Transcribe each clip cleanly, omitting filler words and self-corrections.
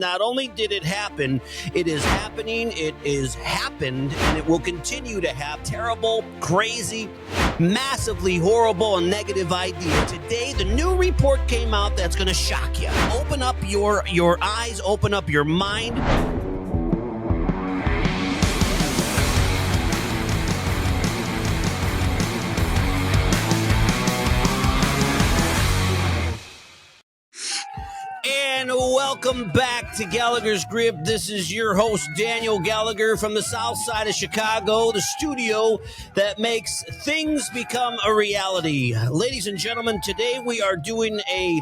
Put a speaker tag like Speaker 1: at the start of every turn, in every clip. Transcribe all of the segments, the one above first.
Speaker 1: Not only did it happen, it is happening, it is happened, and it will continue to have terrible, crazy, massively horrible and negative idea. Today, the new report came out that's going to shock you. Open up your eyes, open up your mind. And welcome back to Gallagher's Grip. This is your host, Daniel Gallagher, from the south side of Chicago, the studio that makes things become a reality. Ladies and gentlemen, today we are doing a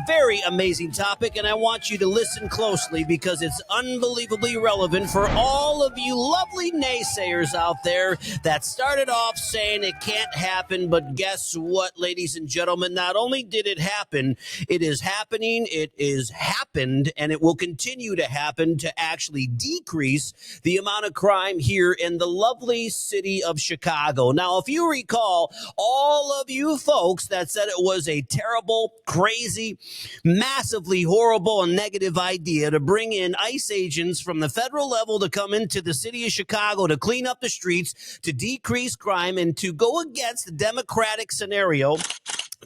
Speaker 1: very amazing topic, and I want you to listen closely because it's unbelievably relevant for all of you lovely naysayers out there that started off saying it can't happen. But guess what, ladies and gentlemen? Not only did it happen, it is happening. It is happened, and it will continue to happen to actually decrease the amount of crime here in the lovely city of Chicago. Now, if you recall, all of you folks that said it was a terrible, crazy, massively horrible and negative idea to bring in ICE agents from the federal level to come into the city of Chicago to clean up the streets, to decrease crime, and to go against the Democratic scenario,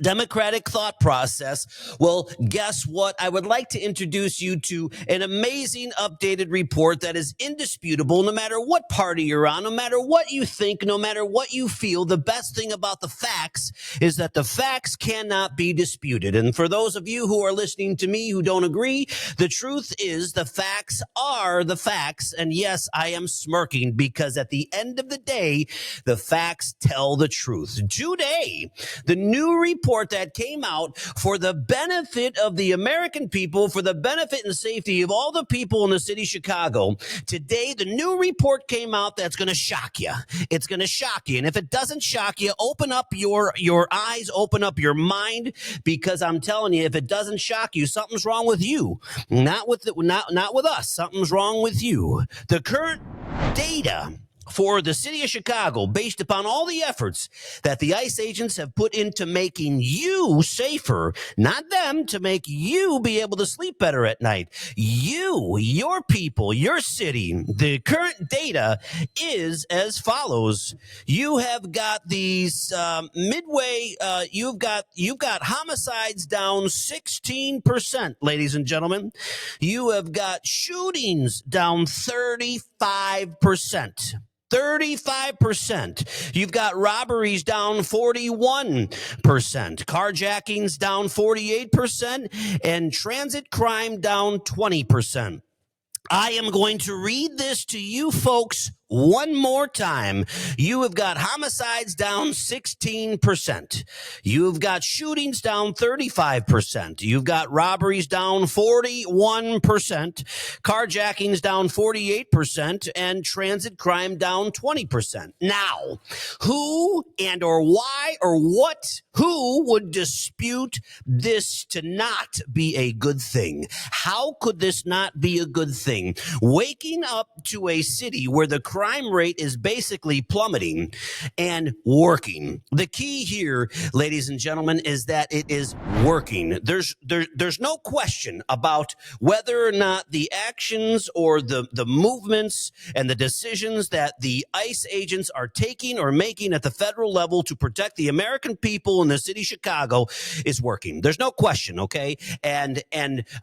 Speaker 1: Democratic thought process. Well, guess what? I would like to introduce you to an amazing updated report that is indisputable. No matter what party you're on, no matter what you think, no matter what you feel, the best thing about the facts is that the facts cannot be disputed. And for those of you who are listening to me who don't agree, the truth is the facts are the facts. And yes, I am smirking because at the end of the day, the facts tell the truth. Today, the new report that came out for the benefit of the American people, for the benefit and safety of all the people in the city of Chicago. Today, the new report came out that's going to shock you. It's going to shock you. And if it doesn't shock you, open up your eyes, open up your mind, because I'm telling you, if it doesn't shock you, something's wrong with you. Not with us. Something's wrong with you. The current data for the city of Chicago, based upon all the efforts that the ICE agents have put into making you safer, not them, to make you be able to sleep better at night. You, your people, your city, the current data is as follows. You have got these midway, you've got homicides down 16%, ladies and gentlemen. You have got shootings down 35%. 35%. You've got robberies down 41%, carjackings down 48%, and transit crime down 20%. I am going to read this to you folks one more time. You have got homicides down 16%. You've got shootings down 35%. You've got robberies down 41%. Carjackings down 48%. And transit crime down 20%. Now, who and or why or what, who would dispute this to not be a good thing? How could this not be a good thing? Waking up to a city where the crime rate is basically plummeting and working. The key here, ladies and gentlemen, is that it is working. There's no question about whether or not the actions or the movements and the decisions that the ICE agents are taking or making at the federal level to protect the American people in the city of Chicago is working. There's no question, okay? And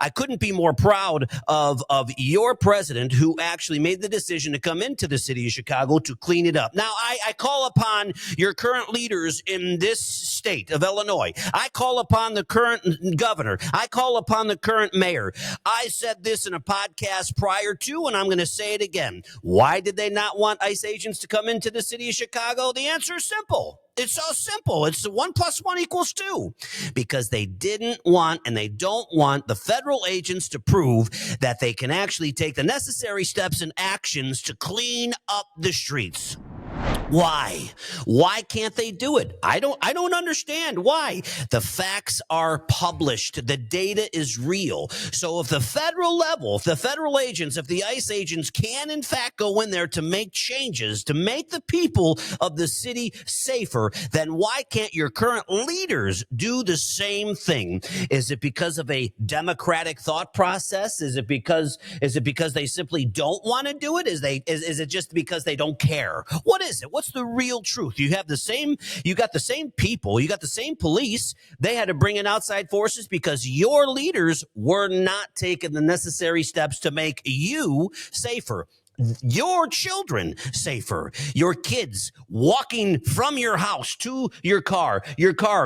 Speaker 1: I couldn't be more proud of your president, who actually made the decision to come into the city of Chicago to clean it up. Now, I call upon your current leaders in this state of Illinois. I call upon the current governor. I call upon the current mayor. I said this in a podcast prior to, and I'm going to say it again. Why did they not want ICE agents to come into the city of Chicago? The answer is simple. It's so simple. It's 1 + 1 = 2. Because they didn't want and they don't want the federal agents to prove that they can actually take the necessary steps and actions to clean up the streets. Why? Why can't they do it? I don't understand why. The facts are published. The data is real. So if the federal level, if the federal agents, if the ICE agents can in fact go in there to make changes, to make the people of the city safer, then why can't your current leaders do the same thing? Is it because of a democratic thought process? Is it because they simply don't want to do it? Is it just because they don't care? What is it? What's the real truth? You got the same people, you got the same police. They had to bring in outside forces because your leaders were not taking the necessary steps to make you safer, your children safer, your kids walking from your house to your car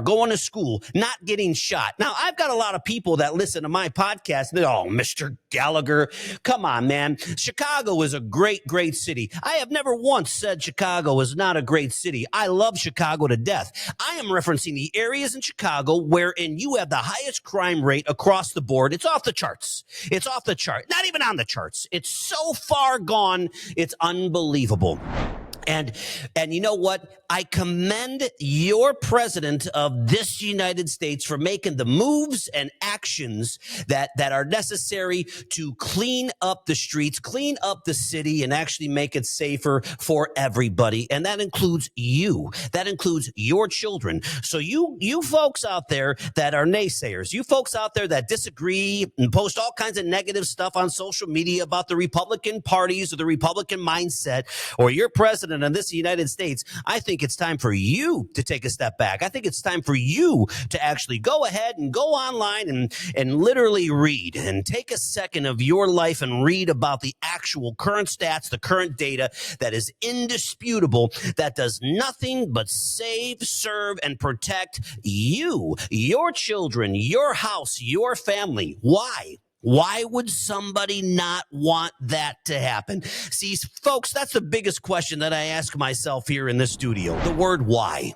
Speaker 1: going to school, not getting shot. Now, I've got a lot of people that listen to my podcast. Oh, Mr. Gallagher, come on, man. Chicago is a great, great city. I have never once said Chicago is not a great city. I love Chicago to death. I am referencing the areas in Chicago wherein you have the highest crime rate across the board. It's off the charts. It's off the chart. Not even on the charts. It's so far gone. It's unbelievable. And you know what? I commend your president of this United States for making the moves and actions that are necessary to clean up the streets, clean up the city, and actually make it safer for everybody. And that includes you. That includes your children. So you folks out there that are naysayers, you folks out there that disagree and post all kinds of negative stuff on social media about the Republican parties or the Republican mindset or your president in this United States, I think it's time for you to take a step back. I think it's time for you to actually go ahead and go online and literally read and take a second of your life and read about the actual current stats, the current data that is indisputable, that does nothing but save, serve, and protect you, your children, your house, your family. Why? Why would somebody not want that to happen? See, folks, that's the biggest question that I ask myself here in the studio. The word why.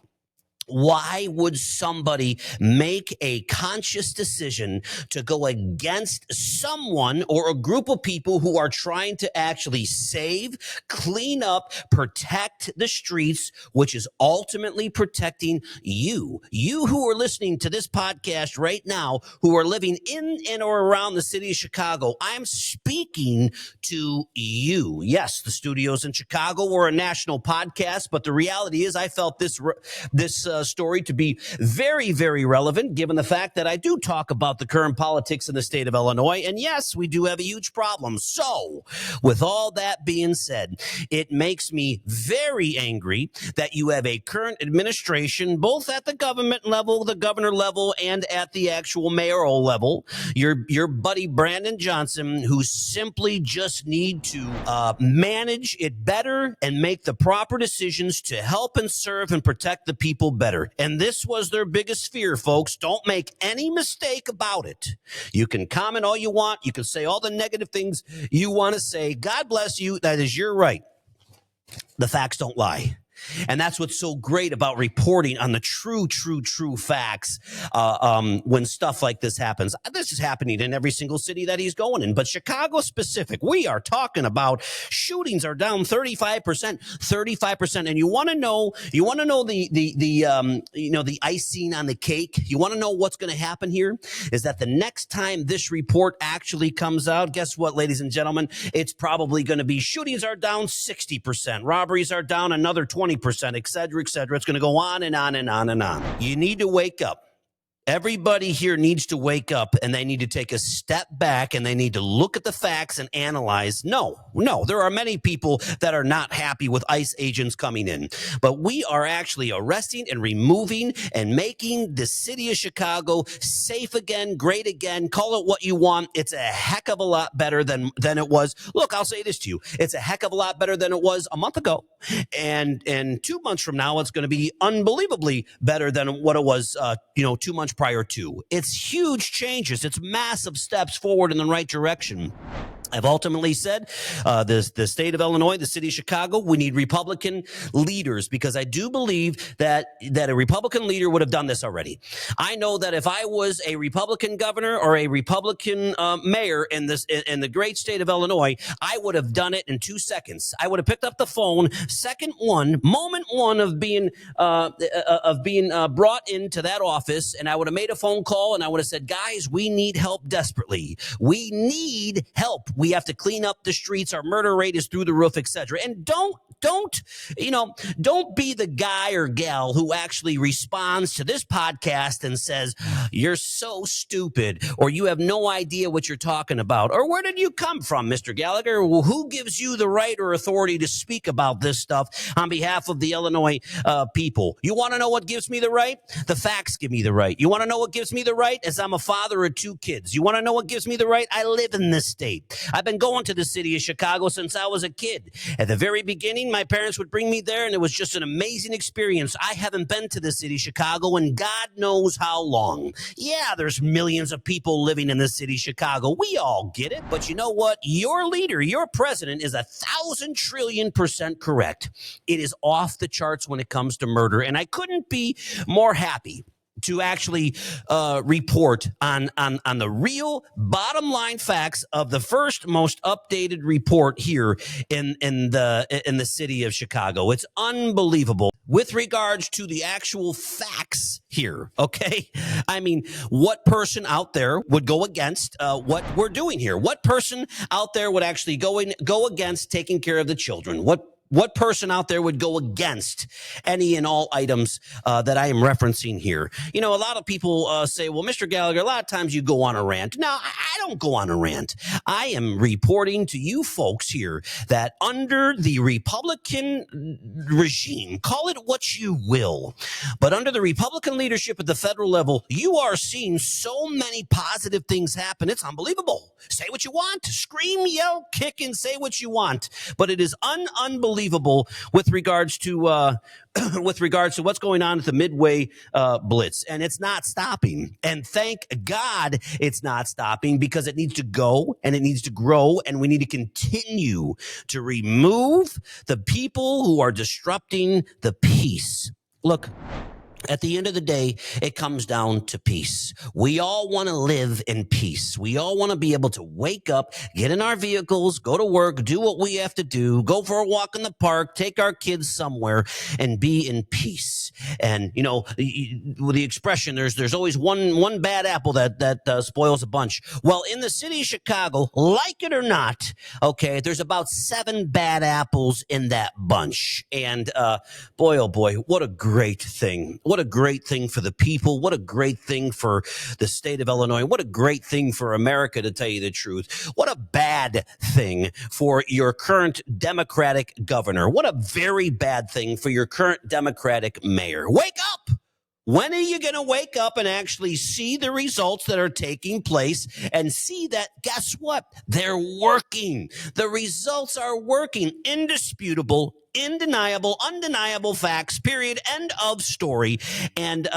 Speaker 1: Why would somebody make a conscious decision to go against someone or a group of people who are trying to actually save, clean up, protect the streets, which is ultimately protecting you? You who are listening to this podcast right now, who are living in and or around the city of Chicago, I'm speaking to you. Yes, the studios in Chicago were a national podcast, but the reality is I felt this story to be very, very relevant, given the fact that I do talk about the current politics in the state of Illinois. And yes, we do have a huge problem. So with all that being said, it makes me very angry that you have a current administration, both at the government level, the governor level, and at the actual mayoral level, your buddy Brandon Johnson, who simply just need to manage it better and make the proper decisions to help and serve and protect the people better. And this was their biggest fear, folks. Don't make any mistake about it. You can comment all you want. You can say all the negative things you want to say. God bless you. That is your right. The facts don't lie. And that's what's so great about reporting on the true facts when stuff like this happens. This is happening in every single city that he's going in. But Chicago specific, we are talking about shootings are down 35%. And you want to know the icing on the cake. You want to know what's going to happen here is that the next time this report actually comes out, guess what, ladies and gentlemen? It's probably going to be shootings are down 60%. Robberies are down another 20%, et cetera, et cetera. It's going to go on and on and on and on. You need to wake up. Everybody here needs to wake up and they need to take a step back and they need to look at the facts and analyze. No, there are many people that are not happy with ICE agents coming in, but we are actually arresting and removing and making the city of Chicago safe again, great again. Call it what you want. It's a heck of a lot better than it was. Look, I'll say this to you. It's a heck of a lot better than it was a month ago. And 2 months from now, it's going to be unbelievably better than what it was, 2 months prior to. It's huge changes. It's massive steps forward in the right direction. I've ultimately said the state of Illinois, the city of Chicago, we need Republican leaders, because I do believe that a Republican leader would have done this already. I know that if I was a Republican governor or a Republican mayor in the great state of Illinois, I would have done it in 2 seconds. I would have picked up the phone, moment one of being brought into that office, and I would have made a phone call, and I would have said, guys, we need help desperately. We need help. We have to clean up the streets. Our murder rate is through the roof, etc. And don't be the guy or gal who actually responds to this podcast and says, you're so stupid, or you have no idea what you're talking about, or where did you come from, Mr. Gallagher? Well, who gives you the right or authority to speak about this stuff on behalf of the Illinois people? You want to know what gives me the right? The facts give me the right. You want to know what gives me the right? As I'm a father of 2 kids. You want to know what gives me the right? I live in this state. I've been going to the city of Chicago since I was a kid. At the very beginning, my parents would bring me there, and it was just an amazing experience. I haven't been to the city of Chicago in God knows how long. Yeah, there's millions of people living in the city of Chicago. We all get it. But you know what? Your leader, your president, is 1,000 trillion% correct. It is off the charts when it comes to murder, and I couldn't be more happy to actually report on the real bottom line facts of the first most updated report here in the city of Chicago. It's unbelievable with regards to the actual facts here. Okay, I mean, what person out there would go against what we're doing here? What person out there would actually go against taking care of the children? What person out there would go against any and all items that I am referencing here? You know, a lot of people say, well, Mr. Gallagher, a lot of times you go on a rant. No, I don't go on a rant. I am reporting to you folks here that under the Republican regime, call it what you will, but under the Republican leadership at the federal level, you are seeing so many positive things happen. It's unbelievable. Say what you want, scream, yell, kick, and say what you want. But it is unbelievable with regards to what's going on at the Midway Blitz, and it's not stopping. And thank God it's not stopping, because it needs to go and it needs to grow, and we need to continue to remove the people who are disrupting the peace. Look, at the end of the day, it comes down to peace. We all want to live in peace. We all want to be able to wake up, get in our vehicles, go to work, do what we have to do, go for a walk in the park, take our kids somewhere, and be in peace. And, you know, with the expression, there's always one bad apple that spoils a bunch. Well, in the city of Chicago, like it or not, okay, there's about 7 bad apples in that bunch. And boy, oh boy, what a great thing. What a great thing for the people. What a great thing for the state of Illinois. What a great thing for America, to tell you the truth. What a bad thing for your current Democratic governor. What a very bad thing for your current Democratic mayor. Wake up! When are you going to wake up and actually see the results that are taking place and see that, guess what? They're working. The results are working. Indisputable, undeniable facts, period, end of story. And,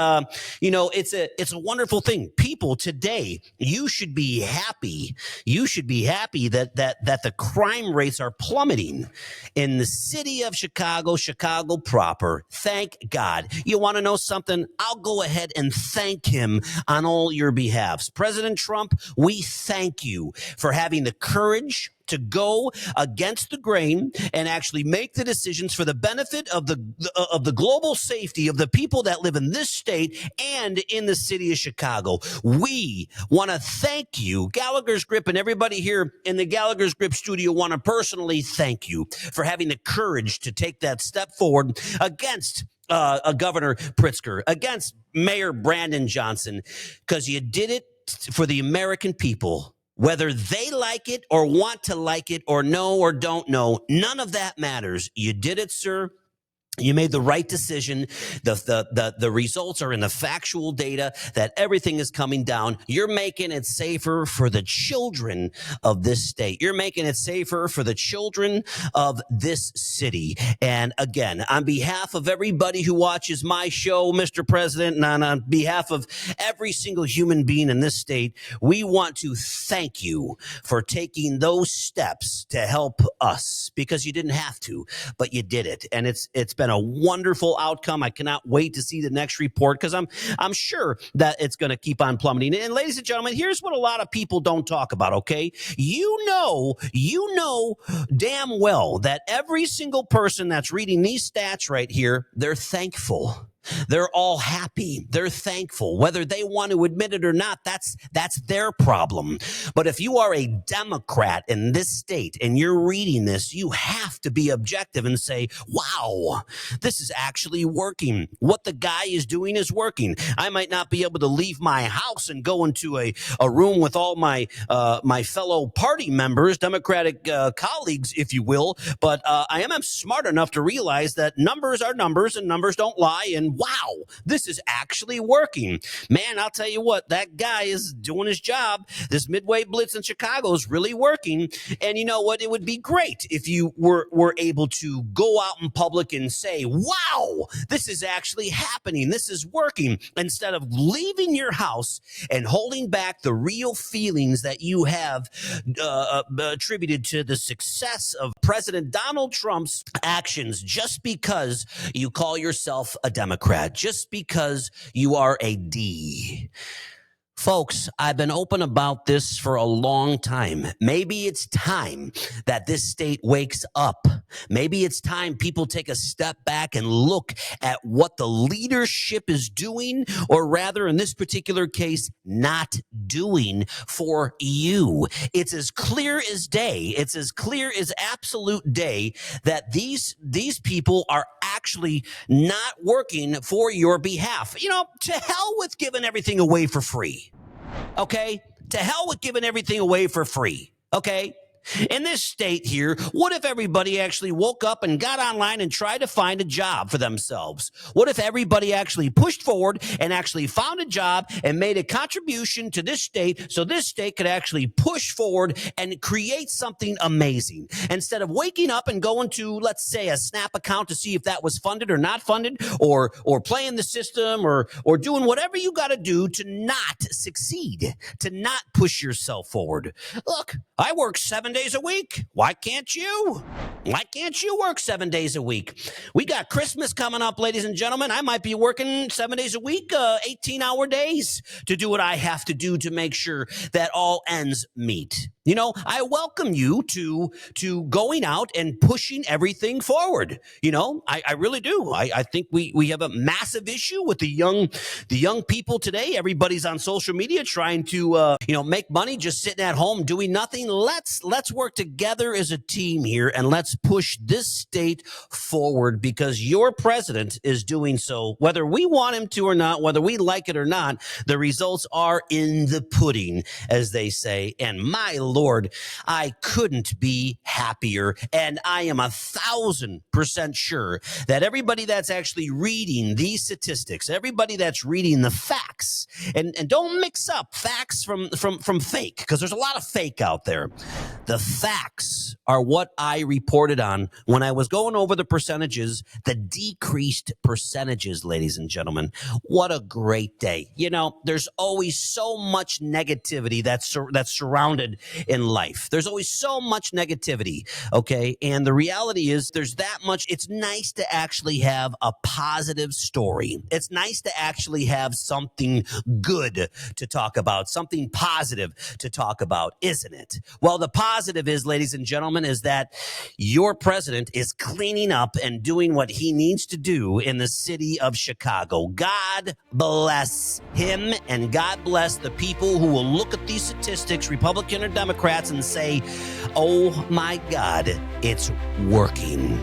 Speaker 1: you know, it's a wonderful thing. People today, you should be happy. You should be happy that the crime rates are plummeting in the city of Chicago, Chicago proper. Thank God. You want to know something? I'll go ahead and thank him on all your behalves. President Trump, we thank you for having the courage to go against the grain and actually make the decisions for the benefit of the global safety of the people that live in this state and in the city of Chicago. We want to thank you, Gallagher's Grip, and everybody here in the Gallagher's Grip studio want to personally thank you for having the courage to take that step forward against Governor Pritzker, against Mayor Brandon Johnson, because you did it for the American people. Whether they like it or want to like it or know or don't know, none of that matters. You did it, sir. You made the right decision. The results are in the factual data that everything is coming down. You're making it safer for the children of this state. You're making it safer for the children of this city. And again, on behalf of everybody who watches my show, Mr. President, and on behalf of every single human being in this state, we want to thank you for taking those steps to help us, because you didn't have to, but you did it. And it's been a wonderful outcome. I cannot wait to see the next report, because I'm sure that it's going to keep on plummeting. And ladies and gentlemen, here's what a lot of people don't talk about, okay? You know damn well that every single person that's reading these stats right here, they're thankful. They're all happy. They're thankful. Whether they want to admit it or not, that's their problem. But if you are a Democrat in this state and you're reading this, you have to be objective and say, wow, this is actually working. What the guy is doing is working. I might not be able to leave my house and go into a room with all my fellow party members, Democratic colleagues, if you will, but I am smart enough to realize that numbers are numbers and numbers don't lie. And wow, this is actually working. Man, I'll tell you what, that guy is doing his job. This midway blitz in Chicago is really working. And you know what? It would be great if you were able to go out in public and say, wow, this is actually happening. This is working. Instead of leaving your house and holding back the real feelings that you have attributed to the success of President Donald Trump's actions, just because you call yourself a Democrat, just because you are a D. Folks, I've been open about this for a long time. Maybe it's time that this state wakes up. Maybe it's time people take a step back and look at what the leadership is doing, or rather, in this particular case, not doing for you. It's as clear as day. It's as clear as absolute day that these people are actually not working for your behalf. You know, to hell with giving everything away for free. Okay? To hell with giving everything away for free. Okay? In this state here, what if everybody actually woke up and got online and tried to find a job for themselves? What if everybody actually pushed forward and actually found a job and made a contribution to this state, so this state could actually push forward and create something amazing? Instead of waking up and going to, let's say, a Snap account to see if that was funded or not funded, or playing the system, or doing whatever you got to do to not succeed, to not push yourself forward. Look, I work 7 days a week. Why can't you? Why can't you work 7 days a week? We got Christmas coming up, ladies and gentlemen. I might be working 7 days a week, 18-hour days, to do what I have to do to make sure that all ends meet. You know, I welcome you to going out and pushing everything forward. You know, I really do. I think we have a massive issue with the young people today. Everybody's on social media trying to make money, just sitting at home doing nothing. Let's work together as a team here, and let's push this state forward, because your president is doing so. Whether we want him to or not, whether we like it or not, the results are in the pudding, as they say. And my Lord, I couldn't be happier. And I am 1,000% sure that everybody that's actually reading these statistics, everybody that's reading the facts, and don't mix up facts from fake, because there's a lot of fake out there. The facts are what I reported on when I was going over the percentages, the decreased percentages, ladies and gentlemen. What a great day. You know, there's always so much negativity that's surrounded in life. There's always so much negativity, okay? And the reality is there's that much. It's nice to actually have a positive story. It's nice to actually have something good to talk about, something positive to talk about, isn't it? Well, the positive is, ladies and gentlemen, is that your president is cleaning up and doing what he needs to do in the city of Chicago. God bless him, and God bless the people who will look at these statistics, Republican or Democrats, and say, oh my God, it's working.